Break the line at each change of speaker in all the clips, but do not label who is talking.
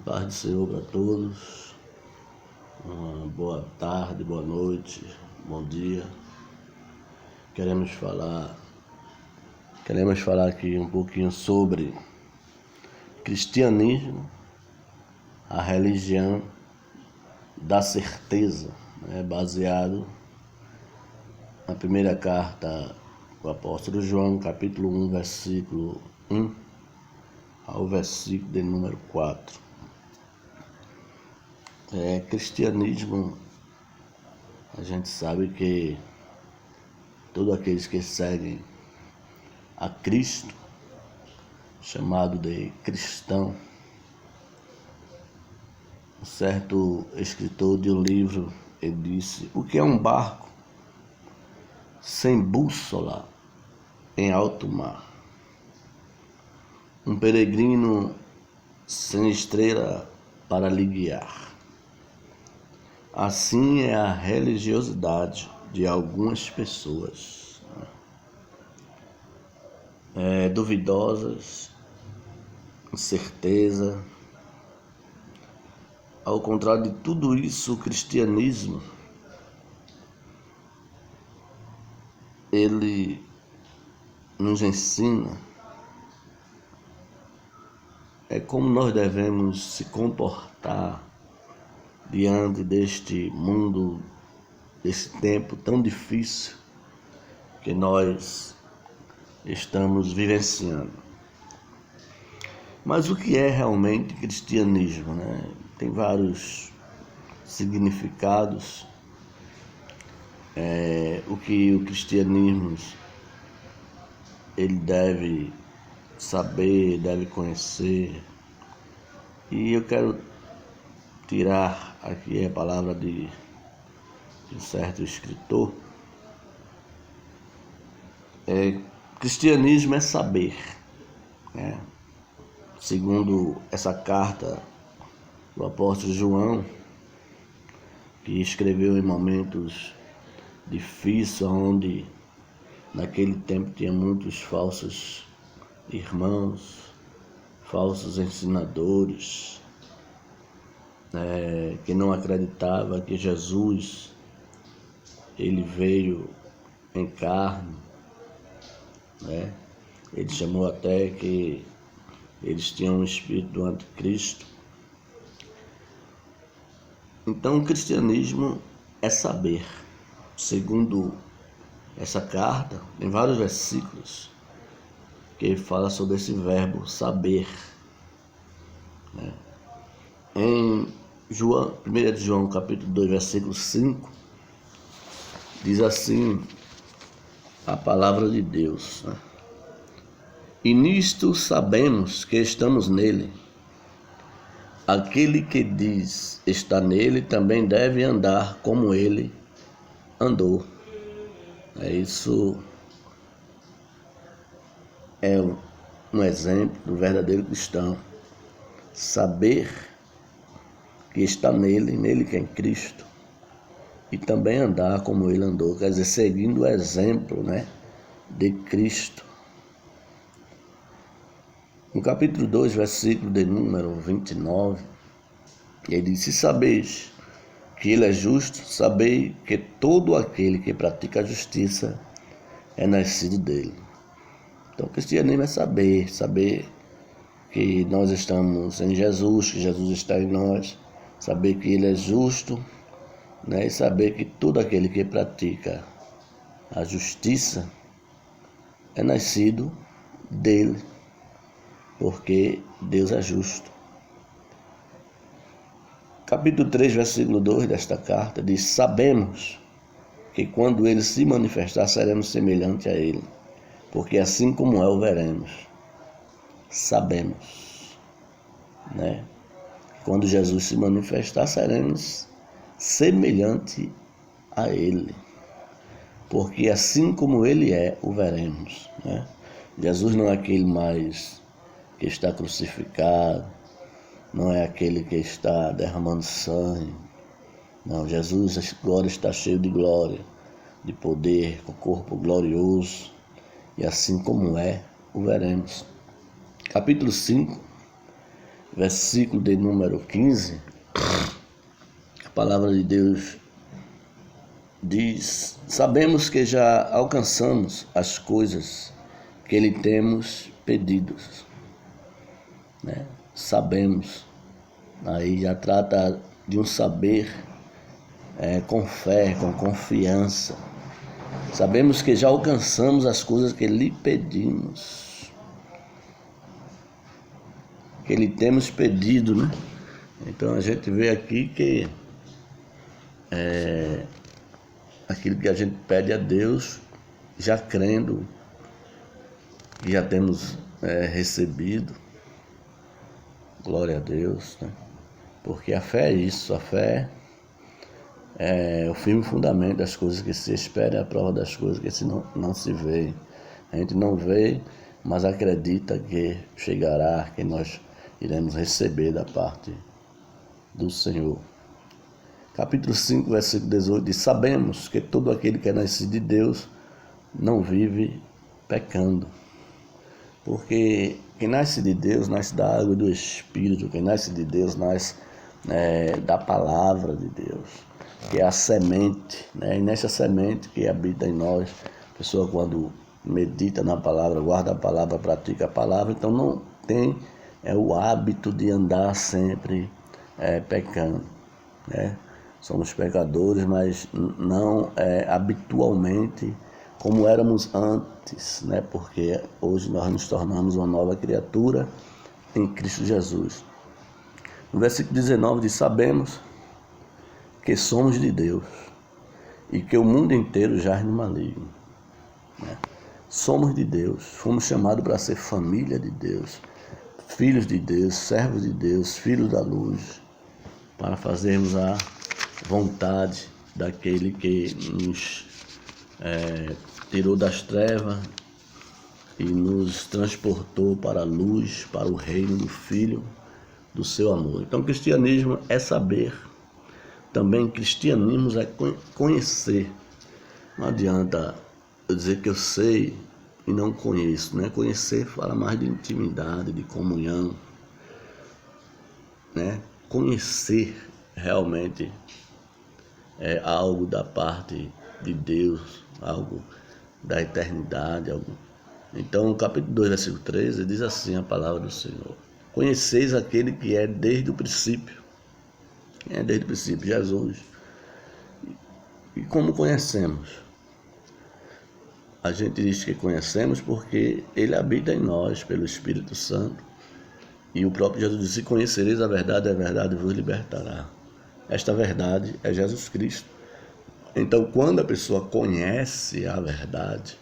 Paz do Senhor para todos. Uma boa tarde, boa noite, bom dia. Queremos falar aqui um pouquinho sobre cristianismo, a religião da certeza, baseado na primeira carta do apóstolo João, capítulo 1, versículo 1 ao versículo de número 4. Cristianismo, a gente sabe que todos aqueles que seguem a Cristo, chamado de cristão. Um certo escritor de um livro, ele disse: o que é um barco sem bússola em alto mar? Um peregrino sem estrela para lhe guiar. Assim é a religiosidade de algumas pessoas, duvidosas, incerteza. Ao contrário de tudo isso, o cristianismo, ele nos ensina como nós devemos se comportar diante deste mundo, desse tempo tão difícil que nós estamos vivenciando. Mas o que é realmente cristianismo, Tem vários significados. O que o cristianismo ele deve saber, deve conhecer. E eu quero tirar aqui a palavra de um certo escritor. Cristianismo é saber, Segundo essa carta do apóstolo João, que escreveu em momentos difíceis, onde naquele tempo tinha muitos falsos irmãos, falsos ensinadores, que não acreditavam que Jesus ele veio em carne, Ele chamou até que eles tinham um espírito do anticristo. Então o cristianismo é saber. Segundo essa carta, tem vários versículos que fala sobre esse verbo saber. Em 1 João capítulo 2, versículo 5, diz assim a palavra de Deus, E nisto sabemos que estamos nele. Aquele que diz está nele também deve andar como ele andou. Isso é um exemplo do verdadeiro cristão. Saber que está nele que é em Cristo, e também andar como ele andou, quer dizer, seguindo o exemplo, de Cristo. No capítulo 2, versículo de número 29, ele diz: se sabeis que ele é justo, sabei que todo aquele que pratica a justiça é nascido dele. Então, o cristianismo é saber que nós estamos em Jesus, que Jesus está em nós, saber que ele é justo, e saber que todo aquele que pratica a justiça é nascido dele, porque Deus é justo. Capítulo 3, versículo 2 desta carta diz: sabemos que quando ele se manifestar, seremos semelhantes a ele, porque assim como é, o veremos. Sabemos, Quando Jesus se manifestar, seremos semelhantes a ele, porque assim como ele é, o veremos, Jesus não é aquele mais que está crucificado, não é aquele que está derramando sangue. Não, Jesus agora está cheio de glória, de poder, com o corpo glorioso, e assim como é, o veremos. Capítulo 5, versículo de número 15, a palavra de Deus diz: sabemos que já alcançamos as coisas que lhe temos pedido. Né? Sabemos, aí já trata de um saber com fé, com confiança. Sabemos que já alcançamos as coisas que lhe pedimos, que lhe temos pedido, né? Então a gente vê aqui que aquilo que a gente pede a Deus, já crendo que já temos recebido. Glória a Deus, né? Porque a fé é isso, a fé é o firme fundamento das coisas que se espera, é a prova das coisas que não se vê. A gente não vê, mas acredita que chegará, que nós iremos receber da parte do Senhor. Capítulo 5, versículo 18 diz: sabemos que todo aquele que é nascido de Deus não vive pecando. Porque quem nasce de Deus nasce da água e do Espírito. Quem nasce de Deus nasce da palavra de Deus, que é a semente, né? E nessa semente que habita em nós, a pessoa quando medita na palavra, guarda a palavra, pratica a palavra, então não tem o hábito de andar sempre pecando, né? Somos pecadores, mas não habitualmente como éramos antes, né? Porque hoje nós nos tornamos uma nova criatura em Cristo Jesus. No versículo 19 diz: sabemos que somos de Deus e que o mundo inteiro jaz no maligno. Né? Somos de Deus, fomos chamados para ser família de Deus, filhos de Deus, servos de Deus, filhos da luz, para fazermos a vontade daquele que nos tirou das trevas e nos transportou para a luz, para o reino do Filho do seu amor. Então, cristianismo é saber. Também cristianismo é conhecer. Não adianta eu dizer que eu sei e não conheço, né? Conhecer fala mais de intimidade, de comunhão, né? Conhecer realmente é algo da parte de Deus, algo da eternidade, algo. Então, no capítulo 2, versículo 13, diz assim a palavra do Senhor: conheceis aquele que é desde o princípio. Quem é desde o princípio? Jesus. E como conhecemos? A gente diz que conhecemos porque Ele habita em nós pelo Espírito Santo. E o próprio Jesus disse: conhecereis a verdade vos libertará. Esta verdade é Jesus Cristo. Então, quando a pessoa conhece a verdade,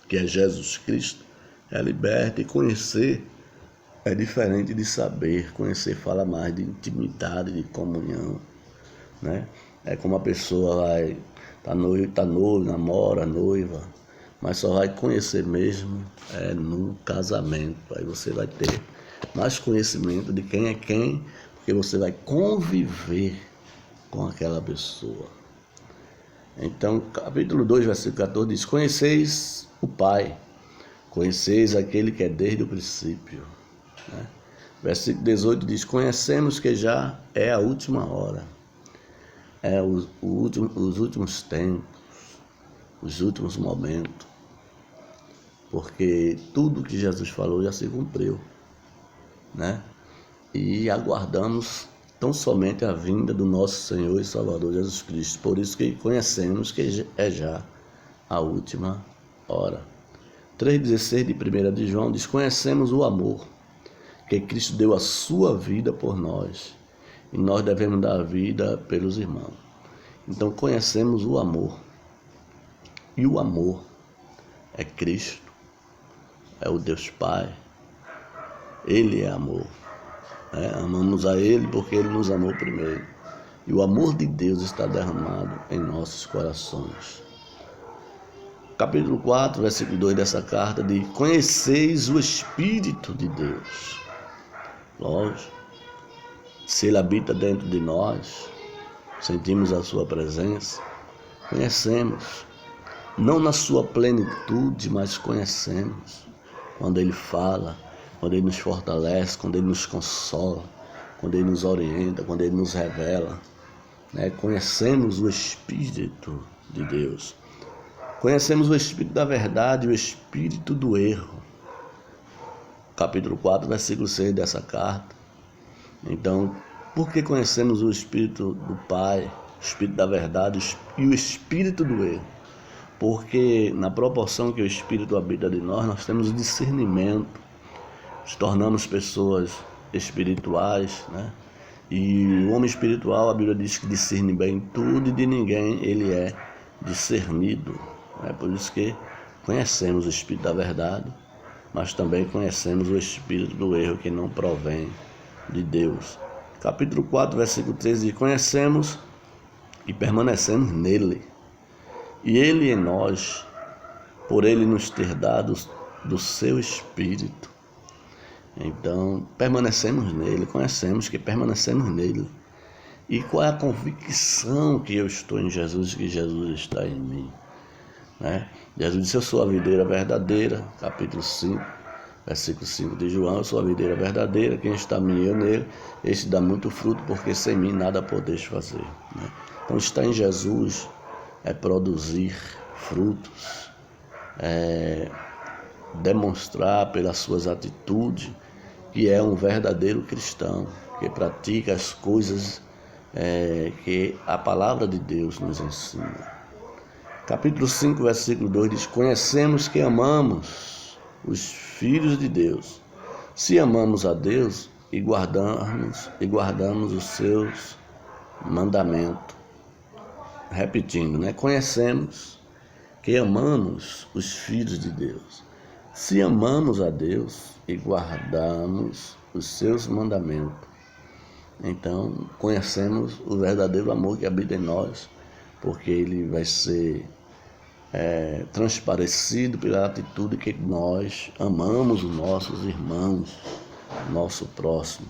que é Jesus Cristo, é liberta. E conhecer é diferente de saber. Conhecer fala mais de intimidade, de comunhão, né? É como a pessoa vai, tá noivo, namora, noiva, mas só vai conhecer mesmo no casamento. Aí você vai ter mais conhecimento de quem é quem, porque você vai conviver com aquela pessoa. Então, capítulo 2, versículo 14 diz: conheceis o Pai, conheceis aquele que é desde o princípio. Né? Versículo 18 diz: conhecemos que já é a última hora, os últimos tempos, os últimos momentos, porque tudo que Jesus falou já se cumpriu, né? E aguardamos tão somente a vinda do nosso Senhor e Salvador Jesus Cristo. Por isso que conhecemos que é já a última hora. 3,16 de 1 de João diz: conhecemos o amor que Cristo deu a sua vida por nós, e nós devemos dar a vida pelos irmãos. Então conhecemos o amor, e o amor é Cristo, é o Deus Pai. Ele é amor. Amamos a Ele porque Ele nos amou primeiro. E o amor de Deus está derramado em nossos corações. Capítulo 4, versículo 2 dessa carta diz: conheceis o Espírito de Deus. Lógico, se Ele habita dentro de nós, sentimos a sua presença, conhecemos. Não na sua plenitude, mas conhecemos. Quando Ele fala, quando Ele nos fortalece, quando Ele nos consola, quando Ele nos orienta, quando Ele nos revela. Né? Conhecemos o Espírito de Deus. Conhecemos o Espírito da verdade e o Espírito do erro. Capítulo 4, versículo 6 dessa carta. Então, por que conhecemos o Espírito do Pai, o Espírito da verdade e o Espírito do erro? Porque na proporção que o Espírito habita de nós temos discernimento, nos tornamos pessoas espirituais, né? E o homem espiritual, a Bíblia diz que discerne bem tudo e de ninguém ele é discernido. É por isso que conhecemos o Espírito da verdade, mas também conhecemos o Espírito do erro que não provém de Deus. Capítulo 4, versículo 13 diz: conhecemos e permanecemos nele, e ele em nós, por ele nos ter dado do seu Espírito. Então, permanecemos nele, conhecemos que permanecemos nele. E qual é a convicção que eu estou em Jesus e que Jesus está em mim? Né? Jesus disse: eu sou a videira verdadeira, capítulo 5, versículo 5 de João: eu sou a videira verdadeira, quem está em mim e eu nele, este dá muito fruto, porque sem mim nada podeis fazer. Né? Então, estar em Jesus é produzir frutos, é demonstrar pelas suas atitudes que é um verdadeiro cristão, que pratica as coisas que a palavra de Deus nos ensina. Capítulo 5, versículo 2 diz: conhecemos que amamos os filhos de Deus, se amamos a Deus e guardamos os seus mandamentos. Repetindo, né? Conhecemos que amamos os filhos de Deus, se amamos a Deus e guardamos os seus mandamentos. Então, conhecemos o verdadeiro amor que habita em nós, porque ele vai ser transparecido pela atitude que nós amamos os nossos irmãos, nosso próximo.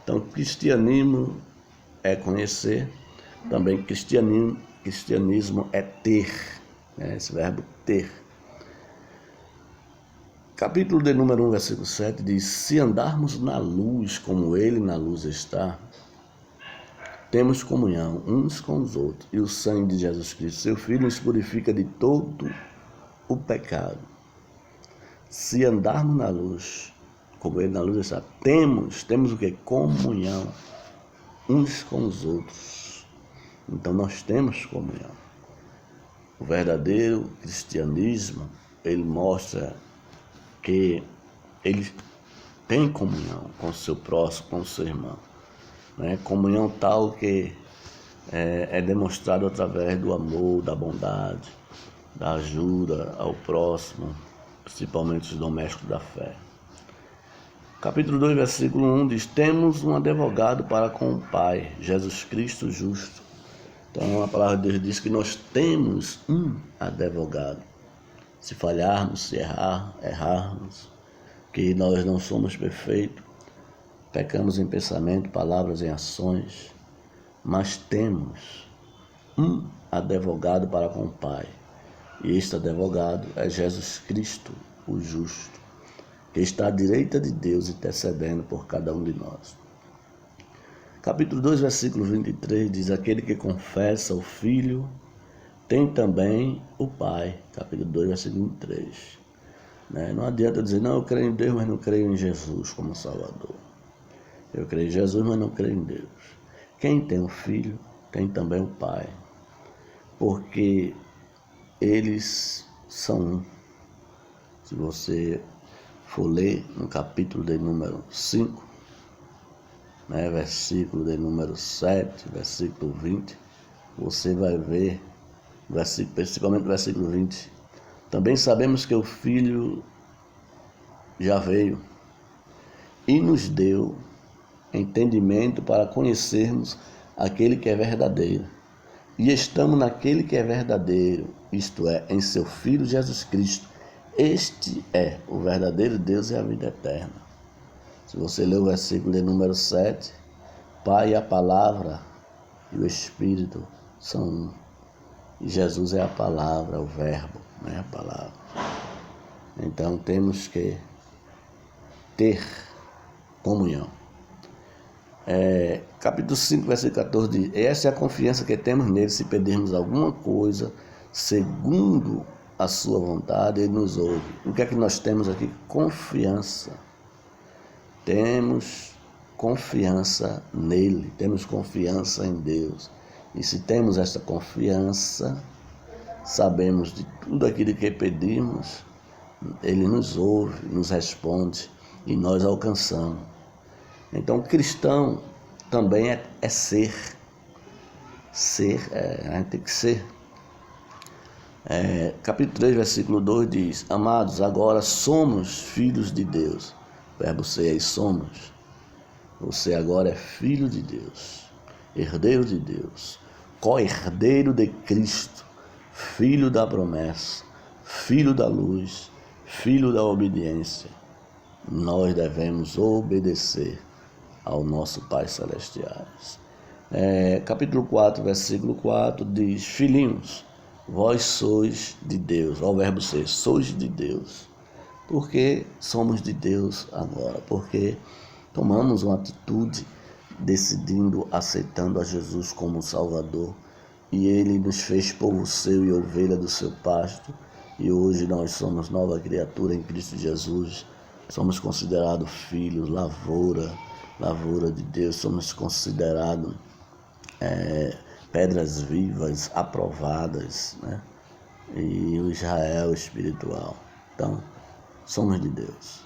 Então, cristianismo é conhecer, também cristianismo é ter, né? Esse verbo ter. Capítulo de número 1, versículo 7 diz: se andarmos na luz como ele na luz está, temos comunhão uns com os outros, e o sangue de Jesus Cristo, seu Filho, nos purifica de todo o pecado. Se andarmos na luz como ele na luz está, temos o que? Comunhão uns com os outros. Então nós temos comunhão. O verdadeiro cristianismo, ele mostra que ele tem comunhão com o seu próximo, com o seu irmão. Né? Comunhão tal que é demonstrado através do amor, da bondade, da ajuda ao próximo, principalmente os domésticos da fé. Capítulo 2, versículo 1 diz: temos um advogado para com o Pai, Jesus Cristo justo. Então a palavra de Deus diz que nós temos um advogado. Se falharmos, se errarmos, que nós não somos perfeitos, pecamos em pensamento, palavras, em ações, mas temos um advogado para com o Pai. E este advogado é Jesus Cristo, o justo, que está à direita de Deus intercedendo por cada um de nós. Capítulo 2, versículo 23 diz: aquele que confessa o Filho tem também o Pai. Capítulo 2, versículo 23. Não adianta dizer: não, eu creio em Deus, mas não creio em Jesus como Salvador. Eu creio em Jesus, mas não creio em Deus. Quem tem o Filho tem também o Pai, porque eles são um. Se você for ler no capítulo de número 5, versículo de número 7, versículo 20, você vai ver, principalmente o versículo 20, também sabemos que o Filho já veio e nos deu entendimento para conhecermos aquele que é verdadeiro. E estamos naquele que é verdadeiro, isto é, em seu Filho Jesus Cristo. Este é o verdadeiro Deus e a vida eterna. Se você ler o versículo de número 7, Pai, a palavra e o Espírito são um. E Jesus é a palavra, o verbo, a palavra. Então temos que ter comunhão. Capítulo 5, versículo 14 diz: essa é a confiança que temos nele, se pedirmos alguma coisa segundo a sua vontade, ele nos ouve. O que é que nós temos aqui? Confiança. Temos confiança nele, temos confiança em Deus. E se temos essa confiança, sabemos de tudo aquilo que pedimos, ele nos ouve, nos responde e nós alcançamos. Então, cristão também é ser. A gente tem que ser. Capítulo 3, versículo 2 diz: amados, agora somos filhos de Deus. Verbo ser aí, somos. Você agora é filho de Deus, herdeiro de Deus, co-herdeiro de Cristo, filho da promessa, filho da luz, filho da obediência. Nós devemos obedecer ao nosso Pai Celestial. Capítulo 4, versículo 4 diz: filhinhos, vós sois de Deus. Ó, o verbo ser, sois de Deus. Porque somos de Deus agora, porque tomamos uma atitude decidindo, aceitando a Jesus como Salvador, e Ele nos fez povo seu e ovelha do seu pasto, e hoje nós somos nova criatura em Cristo Jesus, somos considerados filhos, lavoura de Deus, somos considerados pedras vivas, aprovadas, né? E o Israel espiritual. Então, somos de Deus.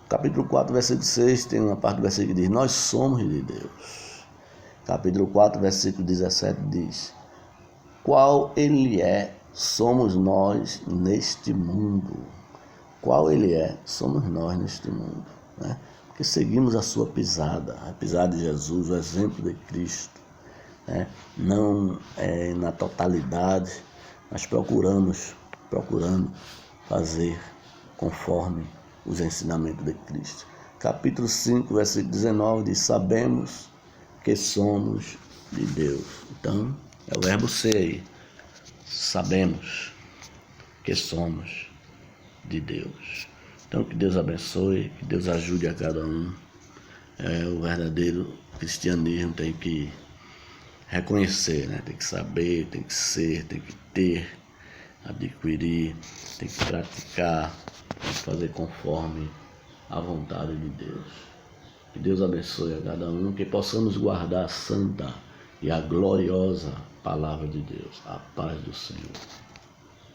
Capítulo 4, versículo 6, tem uma parte do versículo que diz: nós somos de Deus. Capítulo 4, versículo 17 diz: qual Ele é, somos nós neste mundo. Qual Ele é, somos nós neste mundo, né? Porque seguimos a sua pisada, a pisada de Jesus, o exemplo de Cristo, né? Não na totalidade, mas procurando fazer conforme os ensinamentos de Cristo. Capítulo 5, versículo 19 diz: sabemos que somos de Deus. Então, é o verbo ser aí. Sabemos que somos de Deus. Então, que Deus abençoe, que Deus ajude a cada um. O verdadeiro cristianismo tem que reconhecer, né? Tem que saber, tem que ser, tem que ter, adquirir, tem que praticar, tem que fazer conforme a vontade de Deus. Que Deus abençoe a cada um, que possamos guardar a santa e a gloriosa palavra de Deus. A paz do Senhor.